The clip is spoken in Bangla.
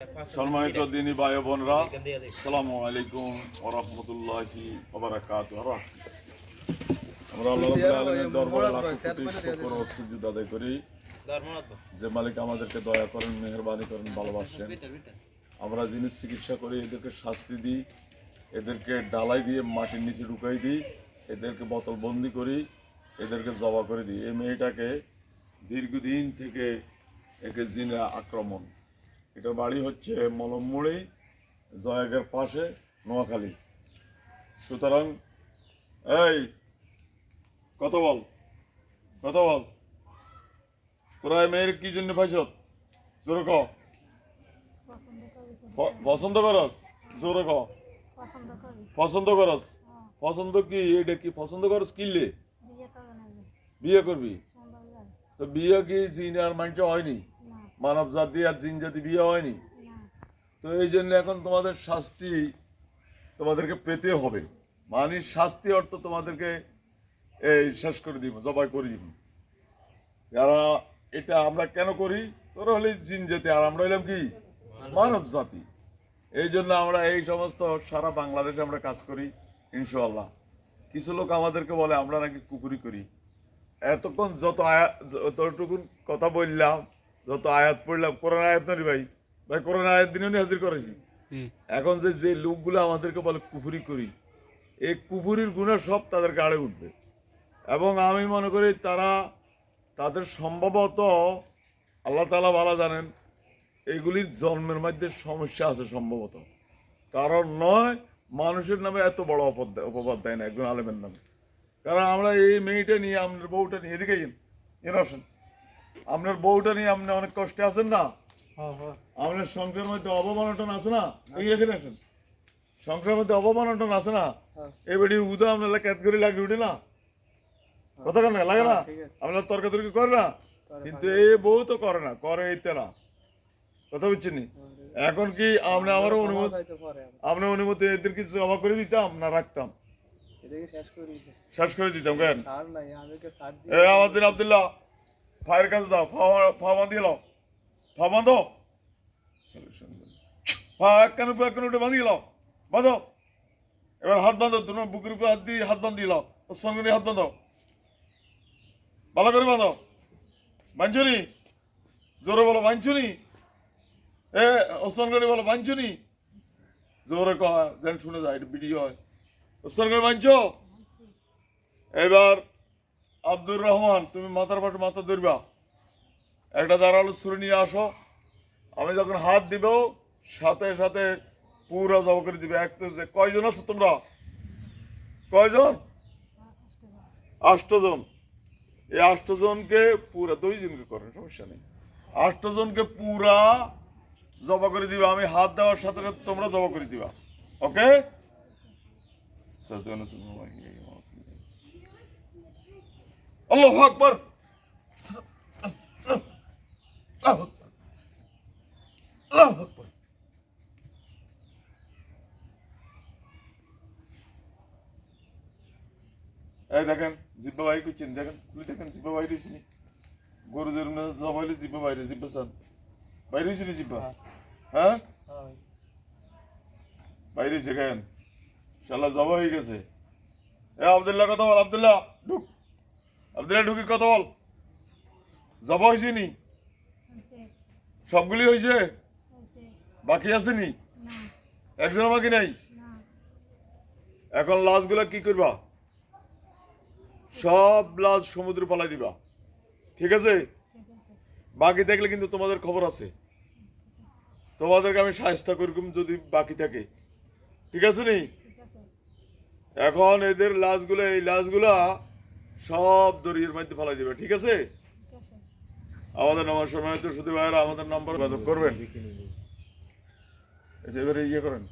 সম্মানিত দিনী ভাই বোনরা, আসসালামু আলাইকুম ওয়া রাহমাতুল্লাহি ওয়া বারাকাতুহু। আমরা আল্লাহ রাব্বুল আলামিনের দরবারে লাখ কোটি শুকর ও সুজুদ আদায় করি যে মালিক আমাদেরকে দয়া করেন, মেহেরবানি করেন, ভালোবাসেন। আমরা জিনিস চিকিৎসা করি, এদেরকে শাস্তি দিই, এদেরকে ডালাই দিয়ে মাটির নিচে ঢুকাই দিই, এদেরকে বোতল বন্দি করি, এদেরকে জবা করে দিই। এই মেয়েটাকে দীর্ঘদিন থেকে একে জিনে আক্রমণ। এটার বাড়ি হচ্ছে মলমমুড়ি, জয়াগের পাশে, নোয়াখালী। সুতরাং এই কত বল তোরা এই মেয়ের কি জন্য পাইছ? জোরে ক। পছন্দ করস? জোরে ক। পছন্দ করস? পছন্দ কি? এটা কি পছন্দ করস? কিনলে বিয়ে করবি? তো বিয়ে কি জিন আর মানুষ হয়নি? মানব জাতি আর জিন জাতি বিয়ে হয়নি? তো এই জন্য এখন তোমাদের শাস্তি তোমাদেরকে পেতে হবে। মানে শাস্তি অর্থ তোমাদেরকে এই শেষ করে দিব, জবাই করে দিব। যারা এটা আমরা কেন করি? তোরা হলে জিন জাতি আর আমরা হইলাম কি মানব জাতি। এই জন্য আমরা এই সমস্ত সারা বাংলাদেশে আমরা কাজ করি ইনশাআল্লাহ। কিছু লোক আমাদেরকে বলে আমরা নাকি কুকুরি করি। এতক্ষণ যতটুকু কথা বললাম, যত আয়াত পড়লাম, কোরআন আয়াত নয় ভাই, কোরআন আয়াত দিনে হাজির করেছি। এখন যে লোকগুলো আমাদেরকে বলে কুফুরি করি, এই কুফুরির গুণা সব তাদের গাড়ে উঠবে। এবং আমি মনে করি তাদের সম্ভবত আল্লাহ তাআলা ভালো জানেন এইগুলির জন্মের মধ্যে সমস্যা আছে সম্ভবত। কারণ নয় মানুষের নামে এত বড় অপবাদ দেয় না একজন আলেমের নামে। কারণ আমরা এই মেয়েটা নিয়ে, আপনার বউটা নিয়ে, এদিকে আসেন, আপনার বউটা নিয়ে আপনি অনেক কষ্টে আছেন না? আপনার সংসারের মধ্যে অবমানটন আছে না? এখানে আসেন, সংসারের মধ্যে অবমানটন আছে না? এবারে উদা আপনার ক্যাতগরি লাগে উঠে না? কথা কেন লাগে না? আপনার তর্কাতর্কি করে না? কিন্তু এই বউ তো করে না, করে এই তেরা। কথা বুঝছেন নি? এখন কি আমরা আমারও আপনার অনুমতি এদের কিছু অবাক করে দিতাম না রাখতাম? শেষ করে দিতাম কেন? আমাদের আব্দুল্লাহ ফায়ার কাছে যাও, ফা বাঁধিয়ে লাও, ফা বাঁধো, কেন উঠে বাঁধিয়ে লাও, বাঁধো। এবার হাত বাঁধো, তোমার বুকের উপরে হাত দিয়ে হাত বাঁধিয়ে লাও, ওসমান গনি হাত বাঁধো, ভালো করে বাঁধো। বাঞ্ছনি, জোরে বলো বাঞ্ছনি। ওসমান গনি বলো বাঞ্ছনি, জোরে কয় যেন শুনে যায়, এটা ভিডিও হয়। ওসমান গনি বাঞ্ছো। এবার আব্দুর রহমান, তুমি মাথার পাশে মাথা ধরবা, একটা দাঁড়ালো ছুরি নিয়ে আসো। আমি যখন হাত দিব সাথে সাথে পুরা জব করে দিবে। কয়জন আছো তোমরা? কয়জন? 8 জন। এই 8 জনকে পুরা, 2 জনকে করেন সমস্যা নেই, 8 জনকে পুরা জবা করে দিবা। আমি হাত দেওয়ার সাথে সাথে তোমরা জবা করে দিবা। ওকে? আল্লাহু আকবার। এই দেখেন জিব্বা বাইর করছেন, দেখেন খুলে দেখেন জিব্বা বাইরে হয়েছিনি। গরু যেরকম জবাইলে জিব্বা বাইরে, জিব্বা চান বাইরে হয়েছিনি, জিব্বা হ্যাঁ বাইরে হয়েছে। কেন শালা জবা হয়ে গেছে। আব্দুল্লাহ কথা বল, আব্দুল্লাহ ঢুক, আব্দুল্লাহ ঢুকি কথা বল। জবা হয়েছে নি? সবগুলি হয়েছে? বাকি আছে নি? একজনও বাকি নাই। এখন লাশগুলা কি করবা? সব লাশ সমুদ্রে পালাই দিবা, ঠিক আছে? বাকি থাকলে কিন্তু তোমাদের খবর আছে, তোমাদেরকে আমি সাহায্য করব যদি বাকি থাকে, ঠিক আছে নি? এখন এদের লাশগুলো, এই লাশগুলা সব দরিয়ার মধ্যে পালাই দিবে, ঠিক আছে? আমাদের নাম্বার সময় তো শুধু ভাইরা আমাদের নাম্বার যোগাযোগ করবেন। এবারে ইয়ে করেন।